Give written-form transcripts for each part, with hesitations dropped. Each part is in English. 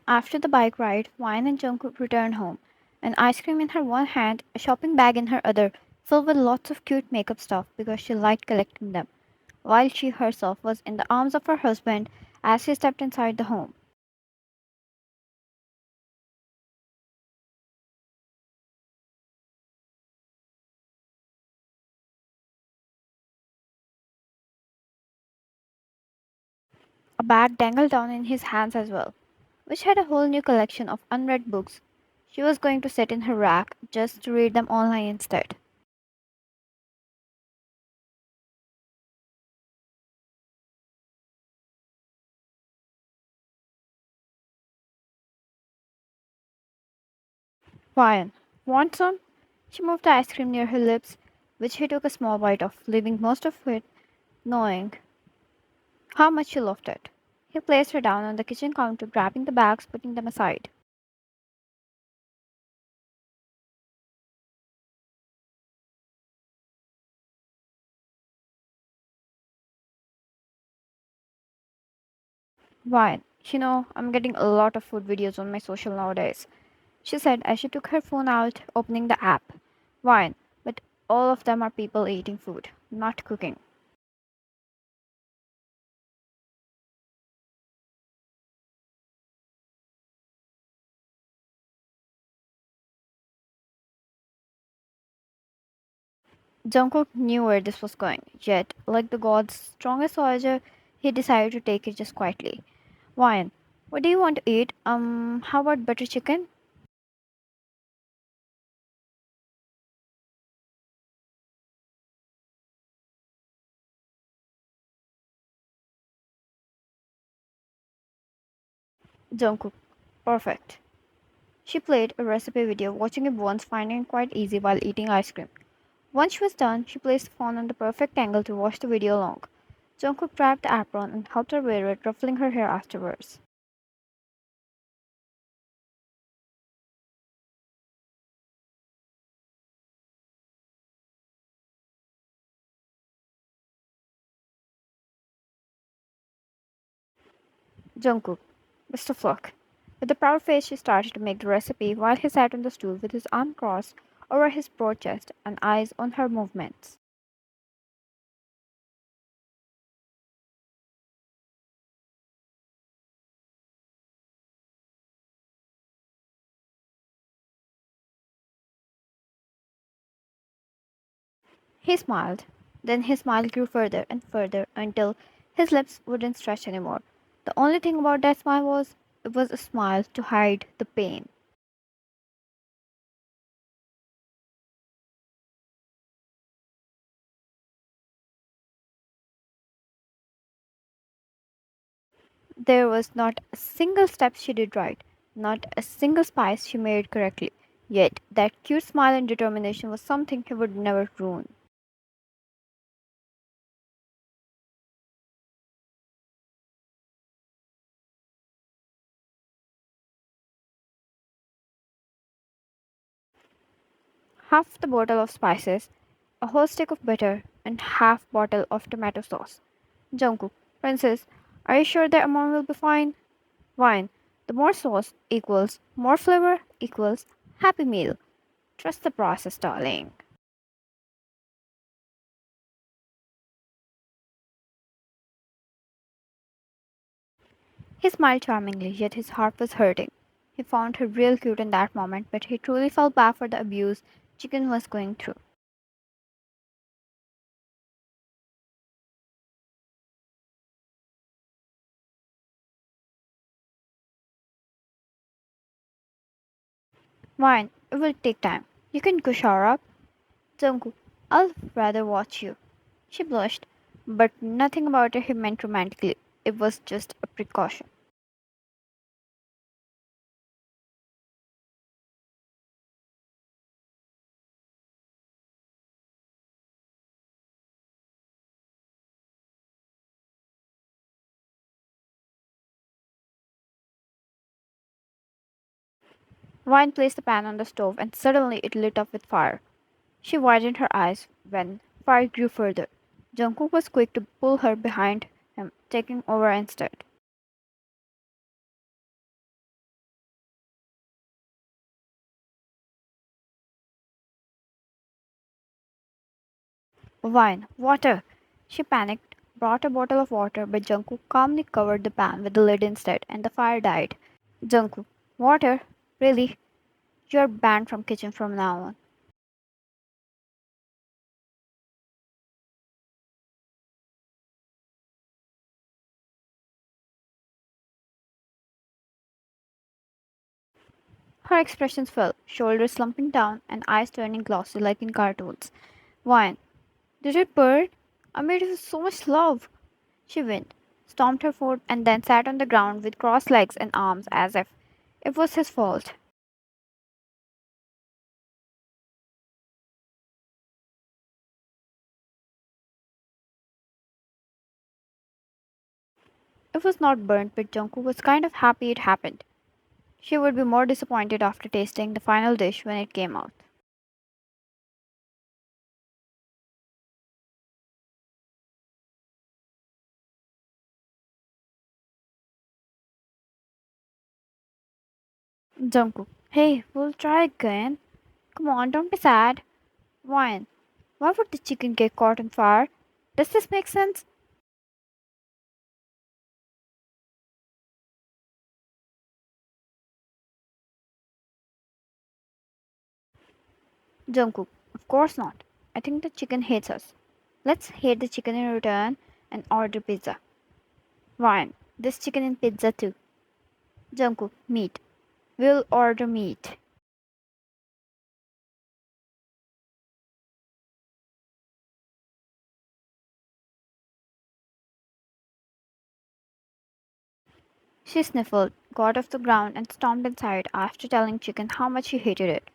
After the bike ride, Wine and Jungkook return home, an ice cream in her one hand, a shopping bag in her other, filled with lots of cute makeup stuff because she liked collecting them, while she herself was in the arms of her husband as he stepped inside the home. A bag dangled down in his hands as well, which had a whole new collection of unread books. She was going to sit in her rack just to read them online instead. Ryan, want some? She moved the ice cream near her lips, which he took a small bite of, leaving most of it, knowing how much she loved it. He placed her down on the kitchen counter, grabbing the bags, putting them aside. Ryan, you know, I'm getting a lot of food videos on my social nowadays, she said as she took her phone out, opening the app. Ryan, but all of them are people eating food, not cooking. Jungkook knew where this was going, yet, like the god's strongest soldier, he decided to take it just quietly. Ryan, what do you want to eat? How about butter chicken? Jungkook, perfect. She played a recipe video, watching it once, finding it quite easy while eating ice cream. Once she was done, she placed the phone on the perfect angle to watch the video along. Jungkook grabbed the apron and helped her wear it, ruffling her hair afterwards. Jungkook, best of luck. With a proud face, she started to make the recipe while he sat on the stool with his arm crossed over his broad chest and eyes on her movements. He smiled. Then his smile grew further and further until his lips wouldn't stretch anymore. The only thing about that smile was it was a smile to hide the pain. There was not a single step she did right, not a single spice she made correctly. Yet that cute smile and determination was something he would never ruin. Half the bottle of spices, a whole stick of butter, and half bottle of tomato sauce. Jungkook, Princess, are you sure the amount will be fine? Wine. The more sauce equals more flavor equals happy meal. Trust the process, darling. He smiled charmingly, yet his heart was hurting. He found her real cute in that moment, but he truly felt bad for the abuse Chicken was going through. Wine, it will take time. You can go shower up. Jungkook, I'll rather watch you. She blushed, but nothing about it he meant romantically. It was just a precaution. Wine placed the pan on the stove and suddenly it lit up with fire. She widened her eyes when fire grew further. Jungkook was quick to pull her behind him, taking over instead. Wine, water. She panicked, brought a bottle of water, but Jungkook calmly covered the pan with the lid instead, and the fire died. Jungkook, water? Really? You're banned from kitchen from now on. Her expressions fell, shoulders slumping down, and eyes turning glossy like in cartoons. Wine. Did it burn? I made it with so much love. She went, stomped her foot, and then sat on the ground with crossed legs and arms as if it was his fault. It was not burnt, but Jungkook was kind of happy it happened. She would be more disappointed after tasting the final dish when it came out. Jungkook, hey, we'll try again. Come on, don't be sad. Why? Why would the chicken get caught on fire? Does this make sense? Jungkook, of course not. I think the chicken hates us. Let's hate the chicken in return and order pizza. Ryan, this chicken in pizza too. Jungkook, meat. We'll order meat. She sniffled, got off the ground, and stomped inside after telling Chicken how much she hated it.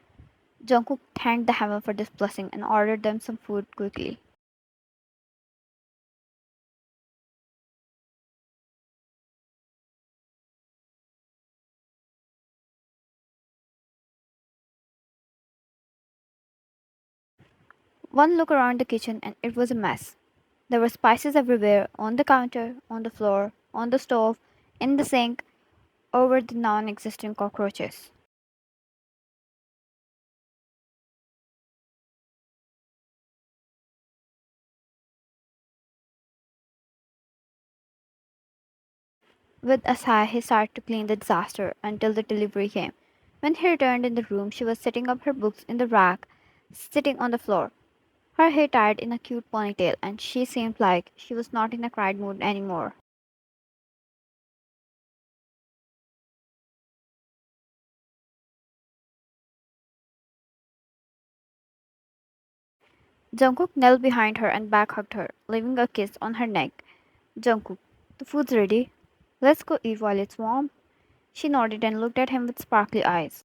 Jungkook thanked the heaven for this blessing and ordered them some food quickly. One look around the kitchen and it was a mess. There were spices everywhere on the counter, on the floor, on the stove, in the sink, over the non existent cockroaches. With a sigh, he started to clean the disaster until the delivery came. When he returned in the room, she was setting up her books in the rack, sitting on the floor. Her hair tied in a cute ponytail, and she seemed like she was not in a cried mood anymore. Jungkook knelt behind her and back hugged her, leaving a kiss on her neck. Jungkook, the food's ready. Let's go eat while it's warm. She nodded and looked at him with sparkly eyes.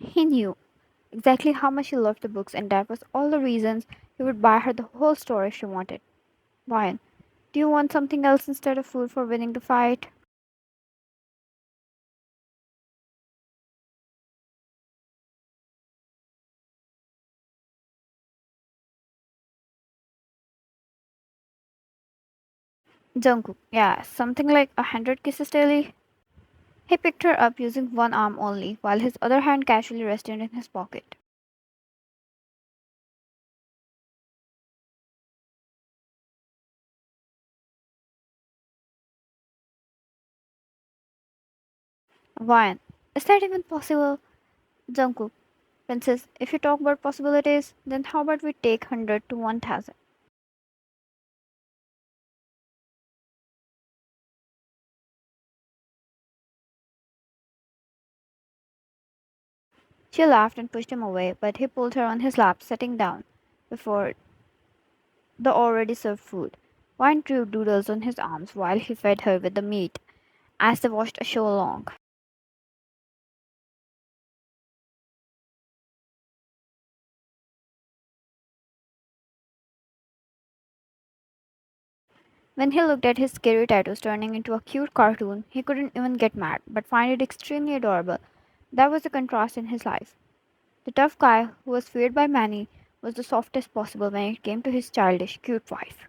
He knew exactly how much she loved the books, and that was all the reasons he would buy her the whole store if she wanted. Ryan, do you want something else instead of food for winning the fight? Jungkook, yeah, something like 100 kisses daily. He picked her up using one arm only, while his other hand casually rested in his pocket. Ryan, is that even possible? Jungkook, Princess, if you talk about possibilities, then how about we take 100 to 1000? She laughed and pushed him away, but he pulled her on his lap, sitting down before the already served food. Wine drew doodles on his arms while he fed her with the meat as they watched a show along. When he looked at his scary tattoos turning into a cute cartoon, he couldn't even get mad, but find it extremely adorable. That was the contrast in his life. The tough guy who was feared by many was the softest possible when it came to his childish, cute wife.